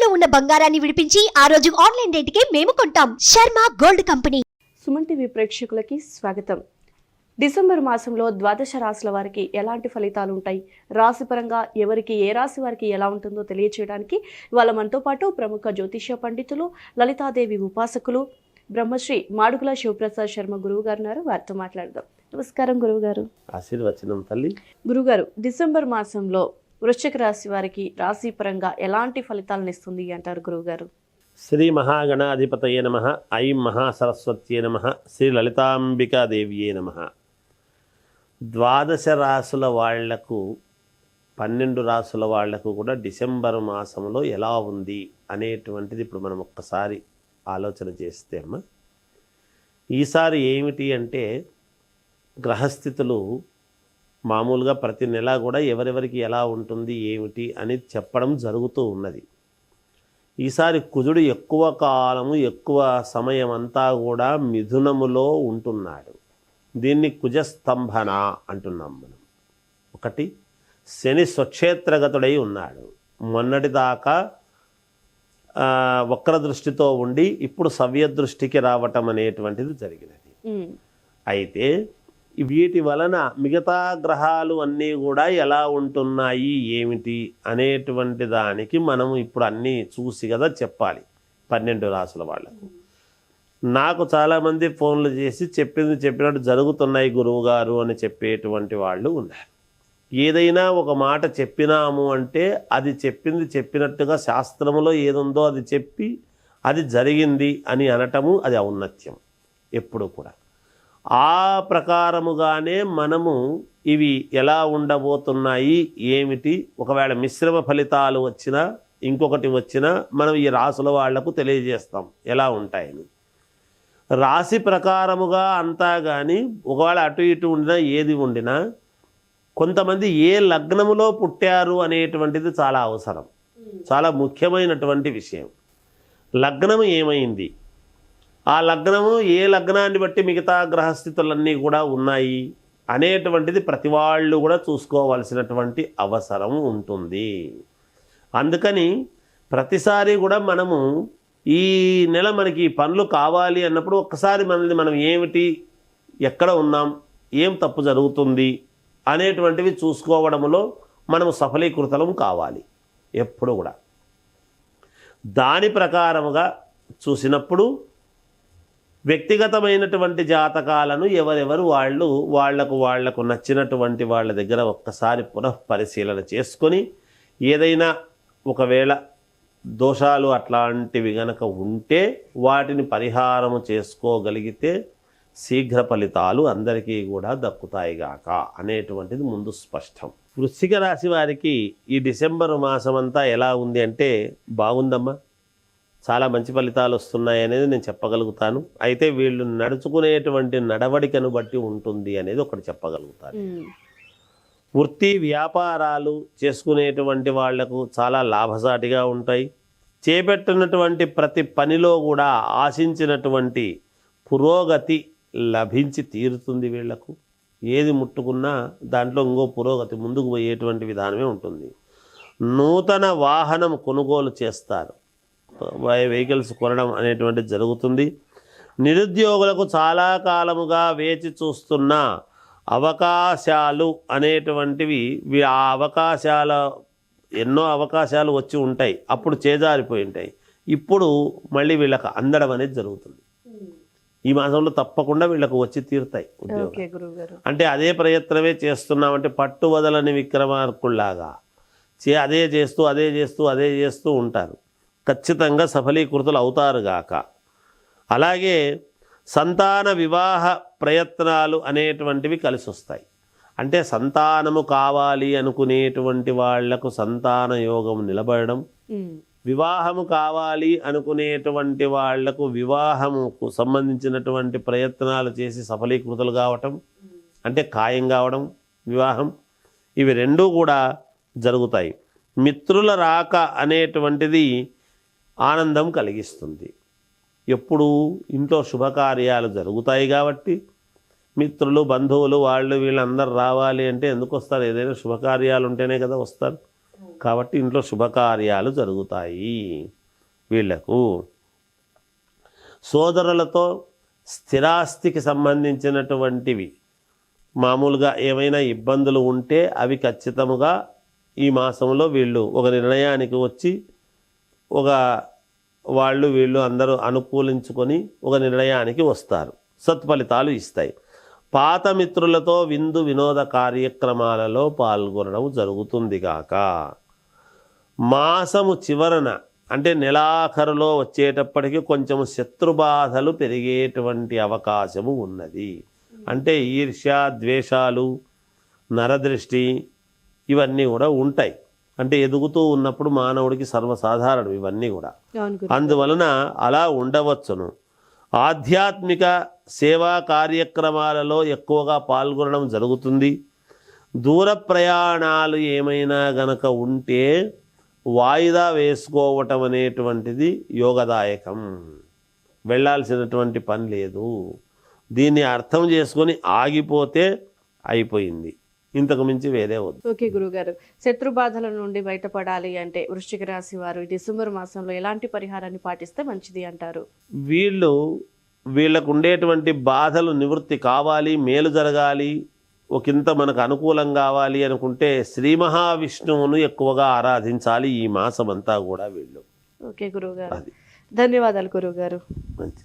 ఇంట్లో ఉన్న బంగారాన్ని విడిపించి ఆ రోజు ఆన్లైన్ రేటుకే మేము కొంటాం. Sharma gold company. Suman TV ప్రేక్షకులకి స్వాగతం. డిసెంబర్ మాసంలో ద్వాదశ రాశుల వారికి ఎలాంటి ఫలితాలు ఉంటాయి, రాశిపరంగా ఎవరికి ఏ రాశి వారికి ఎలా ఉంటుందో తెలియచేయడానికి ఇవాళ మనతో పాటు ప్రముఖ జ్యోతిష్య పండితులు, లలితాదేవి ఉపాసకులు, బ్రహ్మశ్రీ మాడుగుల శివప్రసాద్ శర్మ గురువు గారు ఉన్నారు. వారితో మాట్లాడదాం. నమస్కారం గురువుగారు. ఆశీర్వచనం తల్లి. గురుగారు, డిసెంబర్ మాసంలో వృశ్చిక రాశి వారికి రాశిపరంగా ఎలాంటి ఫలితాలను ఇస్తుంది అంటారు గురువుగారు? శ్రీ మహాగణాధిపతయే నమః. ఐం మహాసరస్వత్యే నమః. శ్రీ లలితాంబికాదేవియే నమః. ద్వాదశ రాసుల వాళ్లకు 12 రాసుల వాళ్లకు కూడా డిసెంబర్ మాసంలో ఎలా ఉంది అనేటువంటిది ఇప్పుడు మనం ఒక్కసారి ఆలోచన చేస్తే అమ్మ, ఈసారి ఏమిటి అంటే గ్రహస్థితులు మామూలుగా ప్రతి నెల కూడా ఎవరెవరికి ఎలా ఉంటుంది ఏమిటి అని చెప్పడం జరుగుతూ ఉన్నది. ఈసారి కుజుడు ఎక్కువ కాలము ఎక్కువ సమయం అంతా కూడా మిథునములో ఉంటున్నాడు. దీన్ని కుజస్తంభన అంటున్నాం మనం. ఒకటి, శని స్వక్షేత్రగతుడై ఉన్నాడు. మొన్నటి దాకా వక్ర దృష్టితో ఉండి ఇప్పుడు సవ్య దృష్టికి రావటం అనేటువంటిది జరిగినది. అయితే వీటి వలన మిగతా గ్రహాలు అన్నీ కూడా ఎలా ఉంటున్నాయి ఏమిటి అనేటువంటి దానికి మనం ఇప్పుడు అన్నీ చూసి కదా చెప్పాలి 12 రాసుల వాళ్ళకు. నాకు చాలామంది ఫోన్లు చేసి చెప్పినట్టు జరుగుతున్నాయి గురువుగారు అని చెప్పేటువంటి వాళ్ళు ఉన్నారు. ఏదైనా ఒక మాట చెప్పినాము అంటే అది చెప్పినట్టుగా శాస్త్రములో ఏదుందో అది చెప్పి అది జరిగింది అని అనటము అది ఔన్నత్యం ఎప్పుడు కూడా. ఆ ప్రకారముగానే మనము ఇవి ఎలా ఉండబోతున్నాయి ఏమిటి, ఒకవేళ మిశ్రమ ఫలితాలు వచ్చినా ఇంకొకటి వచ్చినా మనం ఈ రాసుల వాళ్లకు తెలియజేస్తాం ఎలా ఉంటాయని. రాశి ప్రకారముగా అంతా కానీ ఒకవేళ అటు ఇటు ఉండినా ఏది ఉండినా కొంతమంది ఏ లగ్నములో పుట్టారు అనేటువంటిది చాలా అవసరం, చాలా ముఖ్యమైనటువంటి విషయం. లగ్నము ఏమైంది, ఆ లగ్నము ఏ లగ్నాన్ని బట్టి మిగతా గ్రహస్థితులన్నీ కూడా ఉన్నాయి అనేటువంటిది ప్రతి వాళ్ళు కూడా చూసుకోవాల్సినటువంటి అవసరం ఉంటుంది. అందుకని ప్రతిసారి కూడా మనము ఈ నెల మనకి పనులు కావాలి అన్నప్పుడు ఒక్కసారి మనం ఏమిటి, ఎక్కడ ఉన్నాం, ఏం తప్పు జరుగుతుంది అనేటువంటివి చూసుకోవడంలో మనము సఫలీకృతం కావాలి ఎప్పుడు కూడా. దాని ప్రకారముగా చూసినప్పుడు వ్యక్తిగతమైనటువంటి జాతకాలను ఎవరెవరు వాళ్లకు నచ్చినటువంటి వాళ్ళ దగ్గర ఒక్కసారి పునఃపరిశీలన చేసుకొని ఏదైనా ఒకవేళ దోషాలు అట్లాంటివి గనక ఉంటే వాటిని పరిహారము చేసుకోగలిగితే శీఘ్ర ఫలితాలు అందరికీ కూడా దక్కుతాయిగాక అనేటువంటిది ముందు స్పష్టం. వృశ్చిక రాశి వారికి ఈ డిసెంబర్ మాసం అంతా ఎలా ఉంది అంటే బాగుందమ్మా, చాలా మంచి ఫలితాలు వస్తున్నాయి అనేది నేను చెప్పగలుగుతాను. అయితే వీళ్ళు నడుచుకునేటువంటి నడవడికను బట్టి ఉంటుంది అనేది ఒకటి చెప్పగలుగుతాను. వృత్తి వ్యాపారాలు చేసుకునేటువంటి వాళ్లకు చాలా లాభసాటిగా ఉంటాయి. చేపట్టినటువంటి ప్రతి పనిలో కూడా ఆశించినటువంటి పురోగతి లభించి తీరుతుంది. వీళ్లకు ఏది ముట్టుకున్నా దాంట్లో ఇంకో పురోగతి ముందుకు పోయేటువంటి విధానమే ఉంటుంది. నూతన వాహనం కొనుగోలు చేస్తారు, వెహికల్స్ కొనడం అనేటువంటిది జరుగుతుంది. నిరుద్యోగులకు చాలా కాలముగా వేచి చూస్తున్న అవకాశాలు అనేటువంటివి, ఆ ఎన్నో అవకాశాలు వచ్చి ఉంటాయి, అప్పుడు చేజారిపోయి ఉంటాయి, ఇప్పుడు మళ్ళీ వీళ్ళకి అందడం అనేది జరుగుతుంది. ఈ మాసంలో తప్పకుండా వీళ్ళకు వచ్చి తీరుతాయి ఉద్యోగం. అంటే అదే ప్రయత్నమే చేస్తున్నామంటే పట్టు వదలని విక్రమార్కుల్లాగా అదే చేస్తూ ఉంటారు. ఖచ్చితంగా సఫలీకృతులు అవుతారుగాక. అలాగే సంతాన వివాహ ప్రయత్నాలు అనేటువంటివి కలిసి వస్తాయి. అంటే సంతానము కావాలి అనుకునేటువంటి వాళ్లకు సంతాన యోగం నిలబడడం, వివాహము కావాలి అనుకునేటువంటి వాళ్లకు వివాహముకు సంబంధించినటువంటి ప్రయత్నాలు చేసి సఫలీకృతులు కావటం, అంటే ఖాయం కావడం వివాహం, ఇవి రెండూ కూడా జరుగుతాయి. మిత్రుల రాక అనేటువంటిది ఆనందం కలిగిస్తుంది. ఎప్పుడు ఇంట్లో శుభకార్యాలు జరుగుతాయి కాబట్టి మిత్రులు బంధువులు వీళ్ళందరూ రావాలి అంటే ఎందుకు వస్తారు? ఏదైనా శుభకార్యాలు ఉంటేనే కదా వస్తారు. కాబట్టి ఇంట్లో శుభకార్యాలు జరుగుతాయి. వీళ్లకు సోదరులతో స్థిరాస్తికి సంబంధించినటువంటివి మామూలుగా ఏమైనా ఇబ్బందులు ఉంటే అవి ఖచ్చితముగా ఈ మాసంలో వీళ్ళు ఒక నిర్ణయానికి వచ్చి వీళ్ళు అందరూ అనుకూలించుకొని ఒక నిర్ణయానికి వస్తారు, సత్ఫలితాలు ఇస్తాయి. పాత మిత్రులతో విందు వినోద కార్యక్రమాలలో పాల్గొనడం జరుగుతుంది కాక మాసము చివరన అంటే నెలాఖరులో వచ్చేటప్పటికి కొంచెం శత్రుబాధలు పెరిగేటువంటి అవకాశము ఉన్నది. అంటే ఈర్ష్య, ద్వేషాలు, నరదృష్టి ఇవన్నీ కూడా ఉంటాయి. అంటే ఎదుగుతూ ఉన్నప్పుడు మానవుడికి సర్వసాధారణం ఇవన్నీ కూడా. అందువలన అలా ఉండవచ్చును. ఆధ్యాత్మిక సేవా కార్యక్రమాలలో ఎక్కువగా పాల్గొనడం జరుగుతుంది. దూర ప్రయాణాలు ఏమైనా గనక ఉంటే వాయిదా వేసుకోవటం అనేటువంటిది యోగదాయకం. వెళ్ళాల్సినటువంటి పని లేదు. దీన్ని అర్థం చేసుకొని ఆగిపోతే అయిపోయింది, ఇంతకు మించి వేరే వద్దు. ఓకే గురుగారు, శత్రు బాధల నుండి బయటపడాలి అంటే వృశ్చిక రాశి వారు డిసెంబర్ మాసంలో ఎలాంటి పరిహారాన్ని పాటిస్తే మంచిది అంటారు? వీళ్ళకు ఉండేటువంటి బాధలు నివృత్తి కావాలి, మేలు జరగాలి, ఒకంత మనకు అనుకూలం కావాలి అనుకుంటే శ్రీ మహావిష్ణువును ఎక్కువగా ఆరాధించాలి ఈ మాసమంతా కూడా వీళ్ళు. ఓకే గురుగారు, ధన్యవాదాలు గురుగారు. మంచి